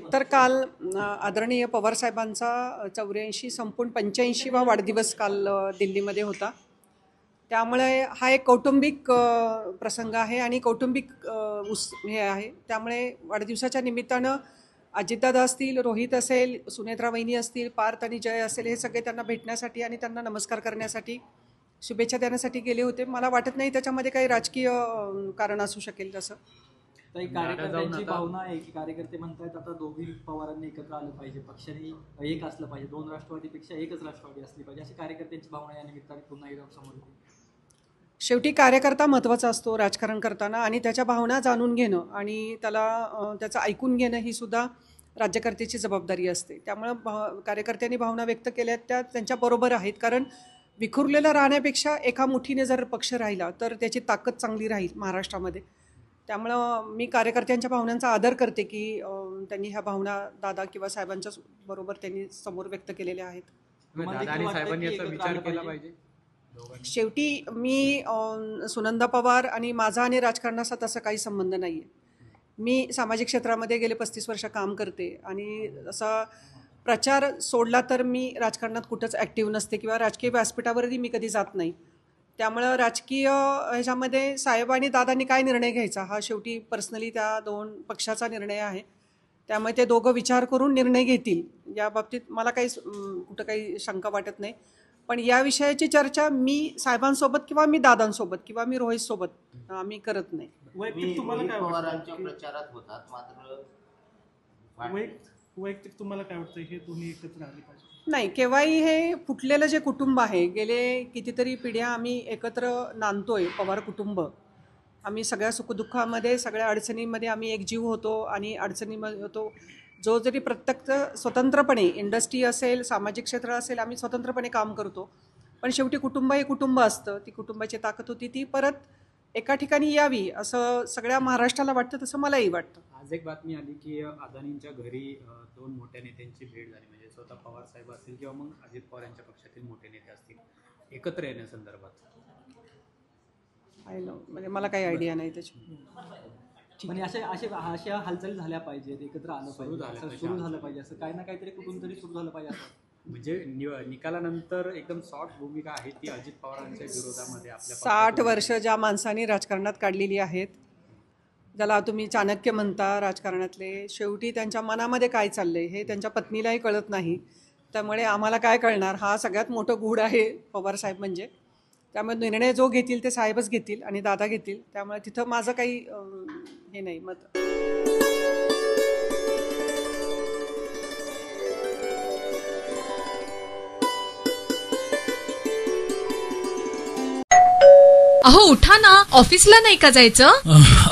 एकतर काल आदरणीय पवारसाहेबांचा 84 संपूर्ण 85वा वाढदिवस काल दिल्लीमध्ये होता. त्यामुळे हा एक कौटुंबिक प्रसंग आहे आणि कौटुंबिक हे आहे. त्यामुळे वाढदिवसाच्या निमित्तानं अजितदादा असतील, रोहित असेल, सुनेत्रा वहिनी असतील, पार्थ आणि जय असेल, हे सगळे त्यांना भेटण्यासाठी आणि त्यांना नमस्कार करण्यासाठी, शुभेच्छा देण्यासाठी गेले होते. मला वाटत नाही त्याच्यामध्ये काही राजकीय कारण असू शकेल तसं. तर एक कार्यकर्त्यांची भावना आहे की कार्यकर्ते म्हणतात आता दोघी पवारांनी एकत्र आलं पाहिजे, पक्षाने एक असलं पाहिजे, दोन राष्ट्रवादीपेक्षा एकच राष्ट्रवादी असली पाहिजे, अशी कार्यकर्त्यांची भावना या निमित्ताने पुन्हा एकदा समोर येते. शेवटी कार्यकर्ता महत्त्वाचा असतो राजकारण करताना आणि त्याच्या भावना जाणून घेणं आणि त्याचं ऐकून घेणं ही सुद्धा राज्यकर्त्याची जबाबदारी असते. त्यामुळं कार्यकर्त्यांनी भावना व्यक्त केल्या त्या त्यांच्याबरोबर आहेत. कारण विखुरलेलं राहण्यापेक्षा एका मुठीने जर पक्ष राहिला तर त्याची ताकद चांगली राहील महाराष्ट्रामध्ये. त्यामुळं मी कार्यकर्त्यांच्या भावनांचा आदर करते की त्यांनी ह्या भावना दादा किंवा साहेबांच्या बरोबर त्यांनी समोर व्यक्त केलेल्या आहेत. शेवटी मी सुनंदा पवार आणि माझा आणि राजकारणाचा तसा काही संबंध नाही आहे. मी सामाजिक क्षेत्रामध्ये गेले 35 वर्ष काम करते आणि असा प्रचार सोडला तर मी राजकारणात कुठंच ॲक्टिव्ह नसते किंवा राजकीय व्यासपीठावरही मी कधी जात नाही. त्यामुळं राजकीय ह्याच्यामध्ये साहेब आणि दादांनी काय निर्णय घ्यायचा हा शेवटी पर्सनली त्या दोन पक्षाचा निर्णय आहे. त्यामुळे ते दोघं विचार करून निर्णय घेतील या बाबतीत मला कुठं काही शंका वाटत नाही. पण या विषयाची चर्चा मी साहेबांसोबत किंवा मी दादांसोबत किंवा मी रोहितसोबत आम्ही करत नाही. वैयक्तिक तुम्हाला काय वाटतं प्रचारात होतात मात्र वैयक्तिक तुम्हाला काय वाटतं हे दोन्ही एकत्र आले पाहिजे? नाही, केव्हाही हे फुटलेलं जे कुटुंब आहे गेले कितीतरी पिढ्या आम्ही एकत्र नांदतोय. पवार कुटुंब आम्ही सगळ्या सुखदुःखामध्ये सगळ्या अडचणींमध्ये आम्ही एकजीव होतो आणि अडचणीमध्ये होतो. जो जरी प्रत्यक्ष स्वतंत्रपणे इंडस्ट्री असेल सामाजिक क्षेत्र असेल आम्ही स्वतंत्रपणे काम करतो. पण शेवटी कुटुंब हे कुटुंब असतं. ती कुटुंबाची ताकद होती ती परत एका ठिकाणी यावी असं सगळ्या महाराष्ट्राला वाटतं. तसं मलाही वाटतं. आज एक बातमी आली की अदानींच्या घरी दोन मोठ्या नेत्यांची भेट झाली, म्हणजे स्वतः पवार साहेब असतील किंवा मग अजित पवार यांच्या पक्षातील मोठे नेते असतील एकत्र येण्यासंदर्भात. म्हणजे मला काही आयडिया नाही त्याची. म्हणजे अशा हालचाली झाल्या पाहिजेत, एकत्र आलं पाहिजे, सुरू झालं पाहिजे, असं काही ना काहीतरी कुठून तरी सुरू झालं पाहिजे असं. म्हणजे निकालानंतर एकदम सॉफ्ट भूमिका आहे ती अजित पवारांच्या विरोधामध्ये. आपल्या 60 वर्ष ज्या माणसांनी राजकारणात काढलेली आहेत, ज्याला तुम्ही चाणक्य म्हणता राजकारणातले, शेवटी त्यांच्या मनामध्ये काय चाललंय हे त्यांच्या पत्नीलाही कळत नाही. त्यामुळे आम्हाला काय कळणार. हा सगळ्यात मोठं गूढ आहे पवारसाहेब म्हणजे. त्यामुळे निर्णय जो घेतील ते साहेबच घेतील आणि दादा घेतील. त्यामुळे तिथं माझं काही हे नाही मत. अहो उठा ना, ऑफिसला नाही का जायचं?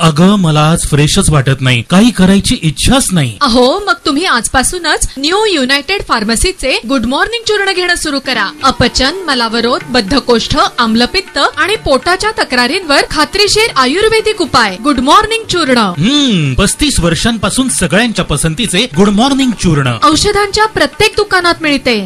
अगं मला आज फ्रेशच वाटत नाही, काही करायची इच्छाच नाही. अहो मग तुम्ही आजपासूनच न्यू युनायटेड फार्मसीचे गुड मॉर्निंग चूर्ण घेणं सुरू करा. अपचन, मलावरोध, बद्धकोष्ठ, आम्लपित्त आणि पोटाच्या तक्रारींवर खात्रीशीर आयुर्वेदिक उपाय. गुड मॉर्निंग चूर्ण. 35 वर्षांपासून सगळ्यांच्या पसंतीचे गुड मॉर्निंग चूर्ण औषधांच्या प्रत्येक दुकानात मिळते.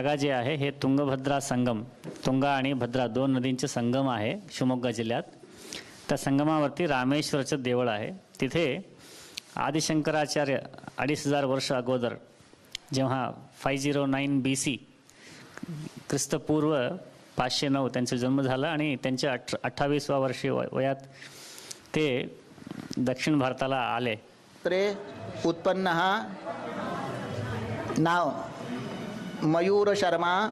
जागा जी आहे हे तुंगभद्रा संगम, तुंगा आणि भद्रा दोन नदींचे संगम आहे शिवमोग्गा जिल्ह्यात. त्या संगमावरती रामेश्वरचं देवळ आहे. तिथे आदिशंकराचार्य 2500 वर्ष अगोदर जेव्हा 509 BC ख्रिस्तपूर्व 509 त्यांचा जन्म झाला आणि त्यांच्या 28व्या वर्षी वयात ते दक्षिण भारताला आले. उत्पन्न हा नाव मयूर शर्मा.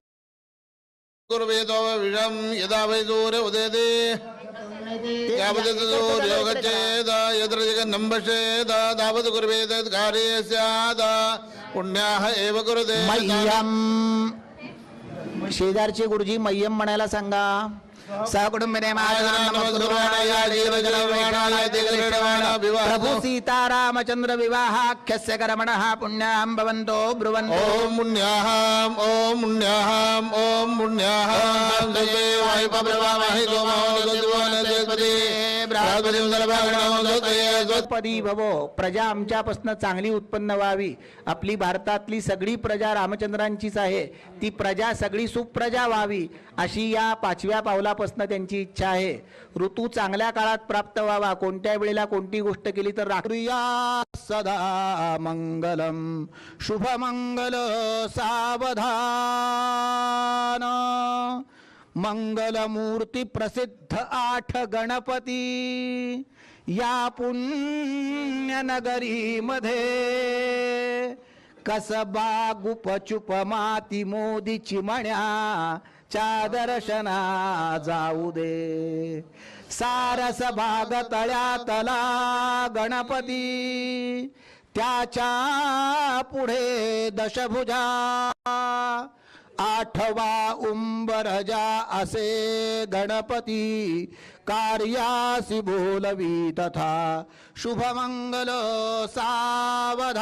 कुर्वेदो विषम यदा वै सूर्य उदयते यावत् सूर्यो गच्छेत् यत्र जगन्नम्बशेत् तावत् कुर्वेद कार्ये स्यात् पुण्याः एव कुरुते. मह्यम शेजारचे गुरुजी मह्यम म्हणायला सांगा. सकुटुंबिने प्रभू सीतारामचंद्र विवाहाख्यस्य कर्मणः पुण्यां भवन्तो ब्रुवन्तो. ओम पुण्याहं ओम पुण्याहं ओम पुण्याहं देवाय पप्रवाहि गोमावनस्पती बृहस्पतिं सर्वगणो पदी भवो. प्रजा आमच्यापासून चांगली उत्पन्न व्हावी. आपली भारतातली सगळी प्रजा रामचंद्रांचीच आहे. ती प्रजा सगळी सुप्रजा व्हावी अशी या 5व्या पावलापासून त्यांची इच्छा आहे. ऋतू चांगल्या काळात प्राप्त व्हावा. कोणत्या वेळेला कोणती गोष्ट केली तर राखूया. सदा मंगलम शुभमंगल सावधान. मंगलमूर्ती प्रसिद्ध 8 गणपती या पुण्यनगरी मध्ये. कसबा गुपचुप माती मोदी चिमण्या च्या दर्शना जाऊ दे. सारस भाग तळ्यातला गणपती त्याच्या पुढे दशभुजा. 8वा उंबरजा असे गणपती कार्यासी बोलवी तथा शुभमंगल सावधान.